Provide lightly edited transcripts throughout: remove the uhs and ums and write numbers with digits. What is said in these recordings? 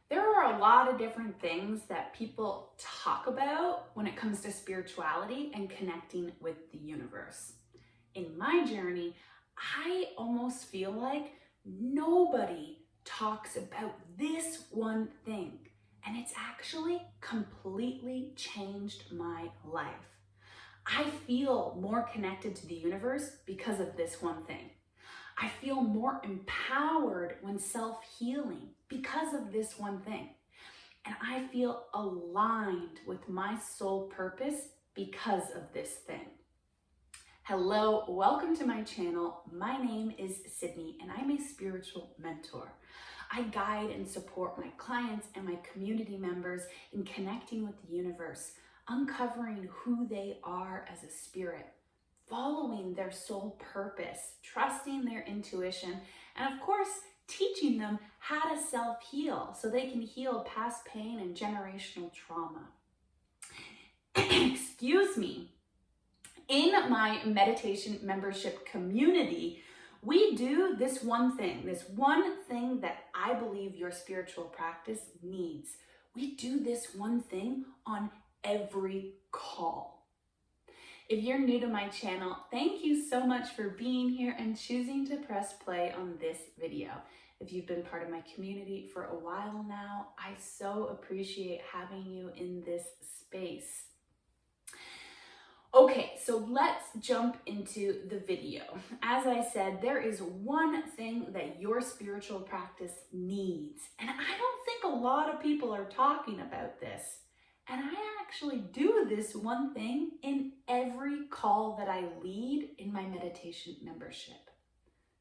There are a lot of different things that people talk about when it comes to spirituality and connecting with the universe. In my journey, I almost feel like nobody talks about this one thing, and it's actually completely changed my life. I feel more connected to the universe because of this one thing. I feel more empowered when self-healing because of this one thing. And I feel aligned with my soul purpose because of this thing. Hello, welcome to my channel. My name is Sydney and I'm a spiritual mentor. I guide and support my clients and my community members in connecting with the universe, uncovering who they are as a spirit, following their soul purpose, trusting their intuition, and of course, teaching them how to self-heal so they can heal past pain and generational trauma. Excuse me. In my meditation membership community, we do this one thing that I believe your spiritual practice needs. We do this one thing on every call. If you're new to my channel, thank you so much for being here and choosing to press play on this video. If you've been part of my community for a while now, I so appreciate having you in this space. Okay, so let's jump into the video. As I said, there is one thing that your spiritual practice needs, and I don't think a lot of people are talking about this. And I actually do this one thing in every call that I lead in my meditation membership.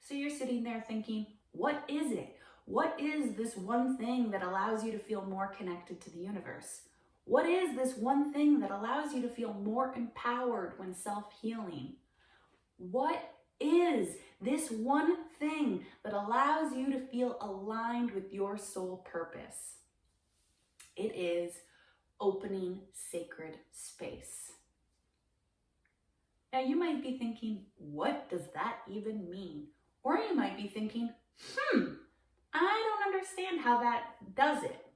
So you're sitting there thinking, what is it? What is this one thing that allows you to feel more connected to the universe? What is this one thing that allows you to feel more empowered when self-healing? What is this one thing that allows you to feel aligned with your soul purpose? It is opening sacred space. Now you might be thinking, what does that even mean? Or you might be thinking, I don't understand how that does it.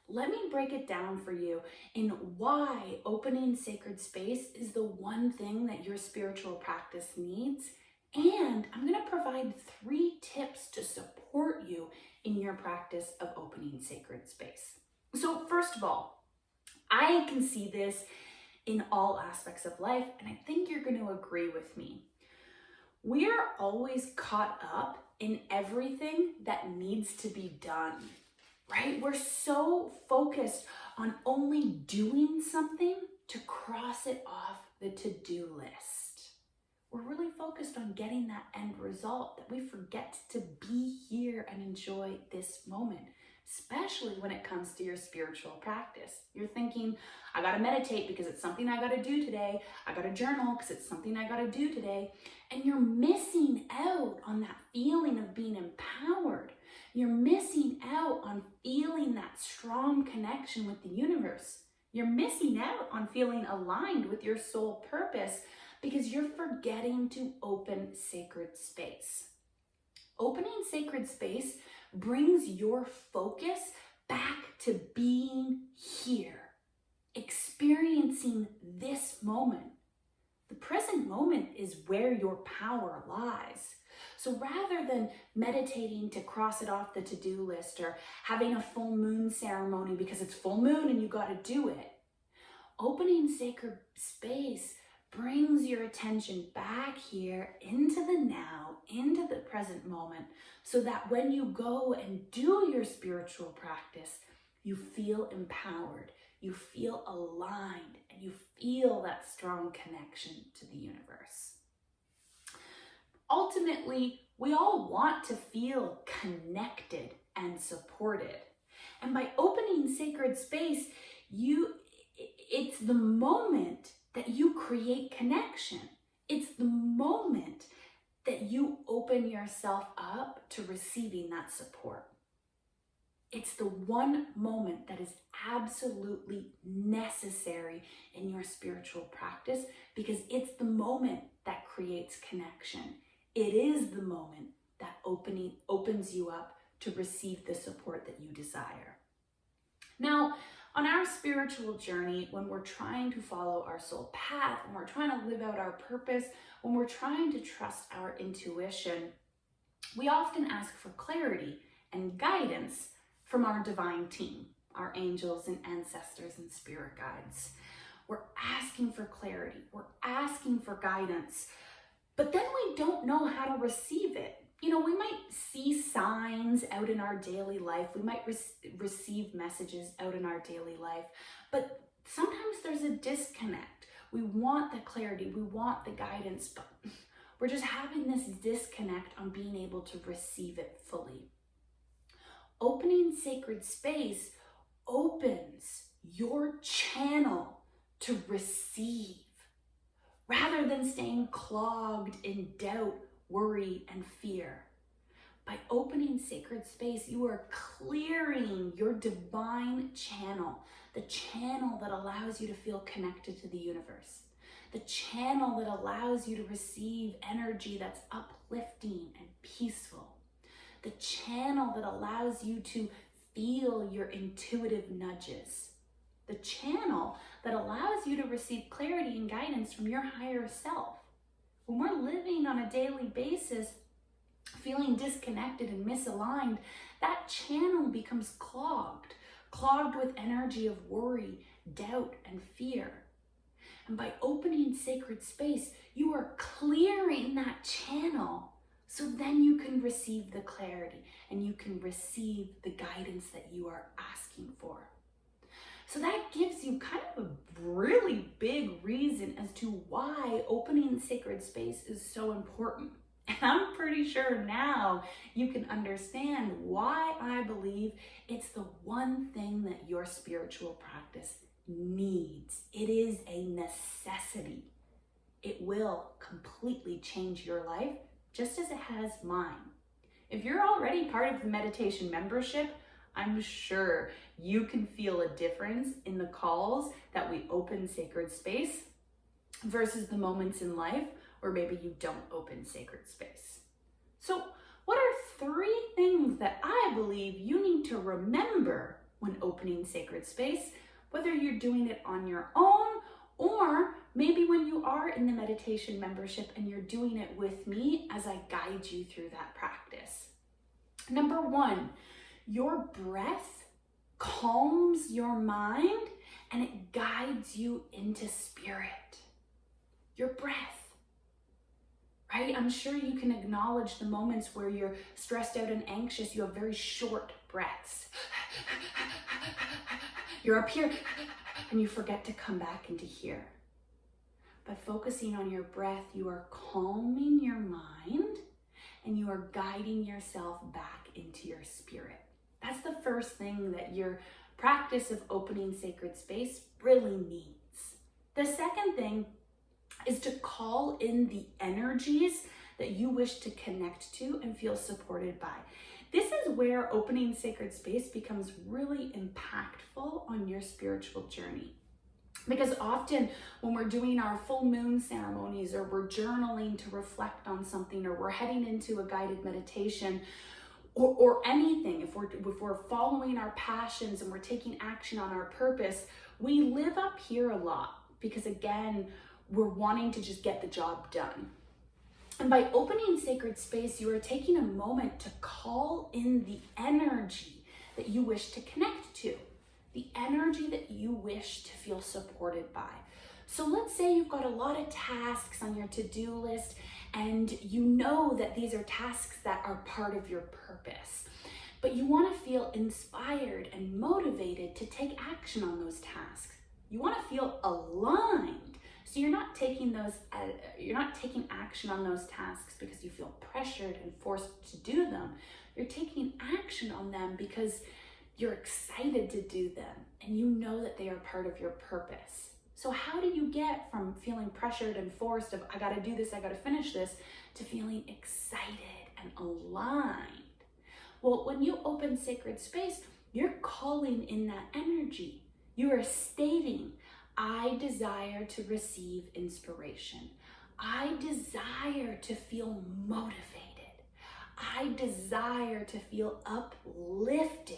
Let me break it down for you in why opening sacred space is the one thing that your spiritual practice needs. And I'm going to provide 3 tips to support you in your practice of opening sacred space. So first of all, I can see this in all aspects of life, and I think you're going to agree with me. We are always caught up in everything that needs to be done, right? We're so focused on only doing something to cross it off the to-do list. We're really focused on getting that end result that we forget to be here and enjoy this moment. Especially when it comes to your spiritual practice. You're thinking, I gotta meditate because it's something I gotta do today. I gotta journal because it's something I gotta do today. And you're missing out on that feeling of being empowered. You're missing out on feeling that strong connection with the universe. You're missing out on feeling aligned with your soul purpose because you're forgetting to open sacred space. Opening sacred space brings your focus back to being here, experiencing this moment. The present moment is where your power lies. So rather than meditating to cross it off the to-do list or having a full moon ceremony because it's full moon and you got to do it, opening sacred space brings your attention back here into the now, into the present moment, so that when you go and do your spiritual practice, you feel empowered, you feel aligned, and you feel that strong connection to the universe. Ultimately, we all want to feel connected and supported. And by opening sacred space, it's the moment that you create connection. It's the moment that you open yourself up to receiving that support. It's the one moment that is absolutely necessary in your spiritual practice because it's the moment that creates connection. It is the moment that opens you up to receive the support that you desire. Now, on our spiritual journey, when we're trying to follow our soul path, when we're trying to live out our purpose, when we're trying to trust our intuition, we often ask for clarity and guidance from our divine team, our angels and ancestors and spirit guides. We're asking for clarity, we're asking for guidance, but then we don't know how to receive it. You know, we might see signs out in our daily life, we might receive messages out in our daily life, but sometimes there's a disconnect. We want the clarity, we want the guidance, but we're just having this disconnect on being able to receive it fully. Opening sacred space opens your channel to receive, rather than staying clogged in doubt, worry, and fear. By opening sacred space, you are clearing your divine channel, the channel that allows you to feel connected to the universe, the channel that allows you to receive energy that's uplifting and peaceful, the channel that allows you to feel your intuitive nudges, the channel that allows you to receive clarity and guidance from your higher self. When we're living on a daily basis, feeling disconnected and misaligned, that channel becomes clogged with energy of worry, doubt, and fear. And by opening sacred space, you are clearing that channel so then you can receive the clarity and you can receive the guidance that you are asking for. So that gives you kind of a really big reason as to why opening sacred space is so important. And I'm pretty sure now you can understand why I believe it's the one thing that your spiritual practice needs. It is a necessity. It will completely change your life, just as it has mine. If you're already part of the meditation membership, I'm sure you can feel a difference in the calls that we open sacred space versus the moments in life where maybe you don't open sacred space. So what are 3 things that I believe you need to remember when opening sacred space, whether you're doing it on your own or maybe when you are in the meditation membership and you're doing it with me as I guide you through that practice? Number 1, your breath calms your mind and it guides you into spirit. Your breath, right? I'm sure you can acknowledge the moments where you're stressed out and anxious. You have very short breaths. You're up here and you forget to come back into here. By focusing on your breath, you are calming your mind and you are guiding yourself back into your spirit. That's the first thing that your practice of opening sacred space really needs. The second thing is to call in the energies that you wish to connect to and feel supported by. This is where opening sacred space becomes really impactful on your spiritual journey. Because often when we're doing our full moon ceremonies or we're journaling to reflect on something or we're heading into a guided meditation or anything, if we're following our passions and we're taking action on our purpose, we live up here a lot because again, we're wanting to just get the job done. And by opening sacred space, you are taking a moment to call in the energy that you wish to connect to, the energy that you wish to feel supported by. So let's say you've got a lot of tasks on your to-do list and you know that these are tasks that are part of your purpose, but you want to feel inspired and motivated to take action on those tasks. You want to feel aligned. So you're not taking action on those tasks because you feel pressured and forced to do them. You're taking action on them because you're excited to do them and you know that they are part of your purpose. So how do you get from feeling pressured and forced of, I gotta do this, I gotta finish this, to feeling excited and aligned? Well, when you open sacred space, you're calling in that energy. You are stating, I desire to receive inspiration. I desire to feel motivated. I desire to feel uplifted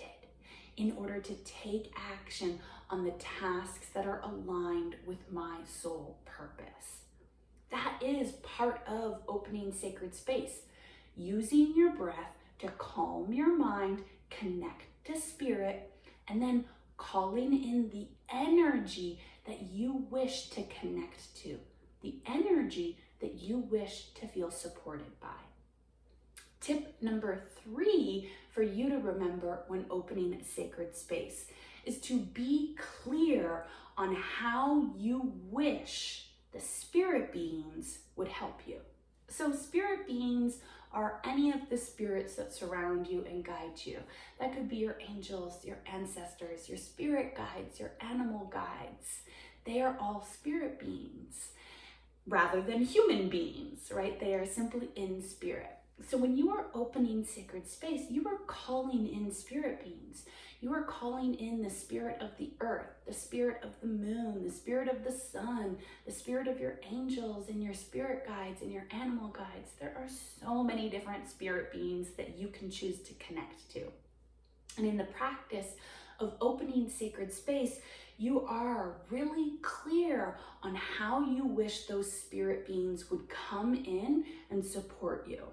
in order to take action on the tasks that are aligned with my soul purpose. That is part of opening sacred space, using your breath to calm your mind, connect to spirit, and then calling in the energy that you wish to connect to, the energy that you wish to feel supported by. Tip number 3 for you to remember when opening sacred space is to be clear on how you wish the spirit beings would help you. So spirit beings are any of the spirits that surround you and guide you. That could be your angels, your ancestors, your spirit guides, your animal guides. They are all spirit beings rather than human beings, right? They are simply in spirit. So when you are opening sacred space, you are calling in spirit beings. You are calling in the spirit of the earth, the spirit of the moon, the spirit of the sun, the spirit of your angels and your spirit guides and your animal guides. There are so many different spirit beings that you can choose to connect to. And in the practice of opening sacred space, you are really clear on how you wish those spirit beings would come in and support you.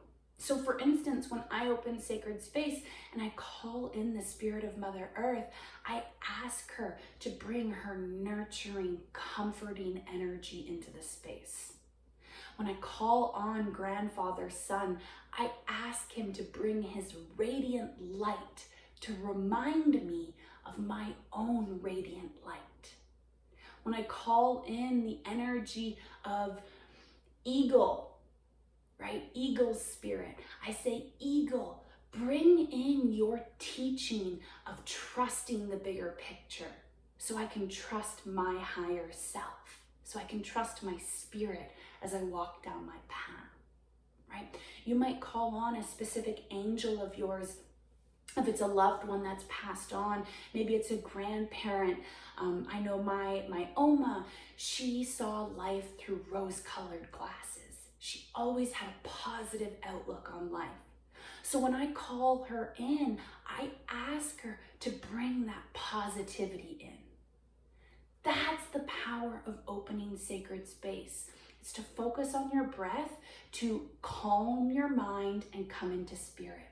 So for instance, when I open sacred space and I call in the spirit of Mother Earth, I ask her to bring her nurturing, comforting energy into the space. When I call on Grandfather Sun, I ask him to bring his radiant light to remind me of my own radiant light. When I call in the energy of Eagle, right? Eagle's spirit. I say, Eagle, bring in your teaching of trusting the bigger picture so I can trust my higher self, so I can trust my spirit as I walk down my path, right? You might call on a specific angel of yours if it's a loved one that's passed on. Maybe it's a grandparent. I know my Oma, she saw life through rose-colored glasses. She always had a positive outlook on life. So when I call her in, I ask her to bring that positivity in. That's the power of opening sacred space. It's to focus on your breath, to calm your mind and come into spirit.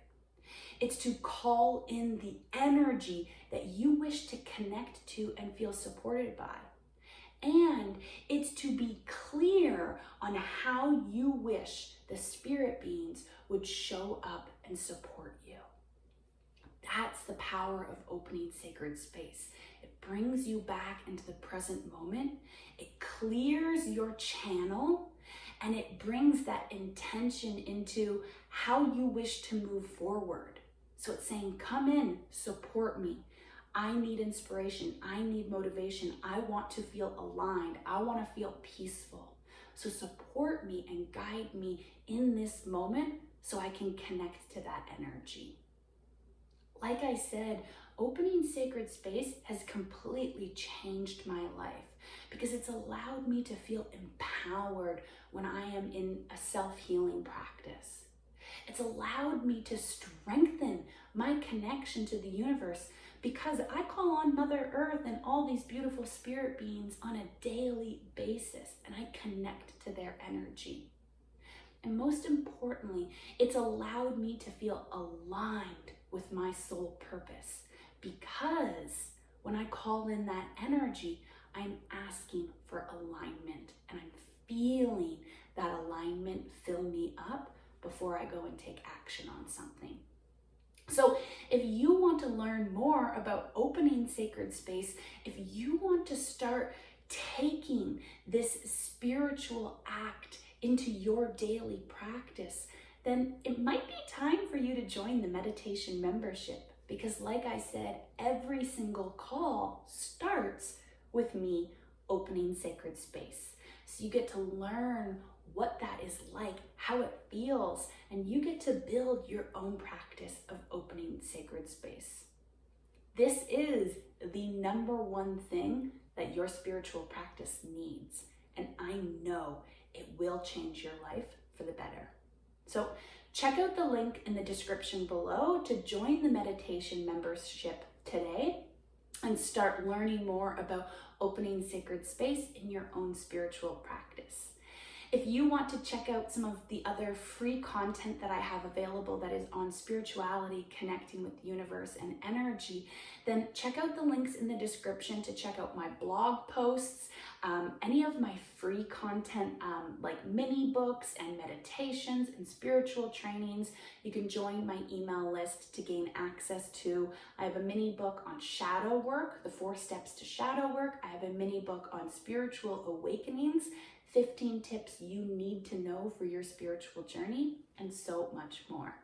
It's to call in the energy that you wish to connect to and feel supported by. And it's to be clear on how you wish the spirit beings would show up and support you. That's the power of opening sacred space. It brings you back into the present moment. It clears your channel, and it brings that intention into how you wish to move forward. So it's saying, come in, support me. I need inspiration. I need motivation. I want to feel aligned. I want to feel peaceful. So support me and guide me in this moment so I can connect to that energy. Like I said, opening sacred space has completely changed my life because it's allowed me to feel empowered when I am in a self-healing practice. It's allowed me to strengthen my connection to the universe because I call on Mother Earth and all these beautiful spirit beings on a daily basis, and I connect to their energy. And most importantly, it's allowed me to feel aligned with my soul purpose because when I call in that energy, I'm asking for alignment and I'm feeling that alignment fill me up before I go and take action on something. So if you want to learn more about opening sacred space, if you want to start taking this spiritual act into your daily practice, then it might be time for you to join the meditation membership because like I said, every single call starts with me opening sacred space. So you get to learn what that is like, how it feels, and you get to build your own practice of opening sacred space. This is the number one thing that your spiritual practice needs, and I know it will change your life for the better. So check out the link in the description below to join the meditation membership today and start learning more about opening sacred space in your own spiritual practice. If you want to check out some of the other free content that I have available that is on spirituality, connecting with the universe and energy, then check out the links in the description to check out my blog posts, any of my free content like mini books and meditations and spiritual trainings. You can join my email list to gain access to. I have a mini book on shadow work, the 4 steps to shadow work. I have a mini book on spiritual awakenings, 15 tips you need to know for your spiritual journey, and so much more.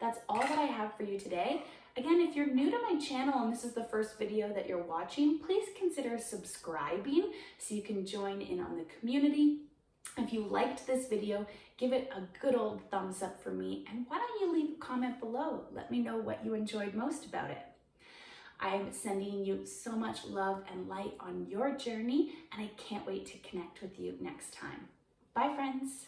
That's all that I have for you today. Again, if you're new to my channel and this is the first video that you're watching, please consider subscribing so you can join in on the community. If you liked this video, give it a good old thumbs up for me, and why don't you leave a comment below? Let me know what you enjoyed most about it. I'm sending you so much love and light on your journey, and I can't wait to connect with you next time. Bye, friends.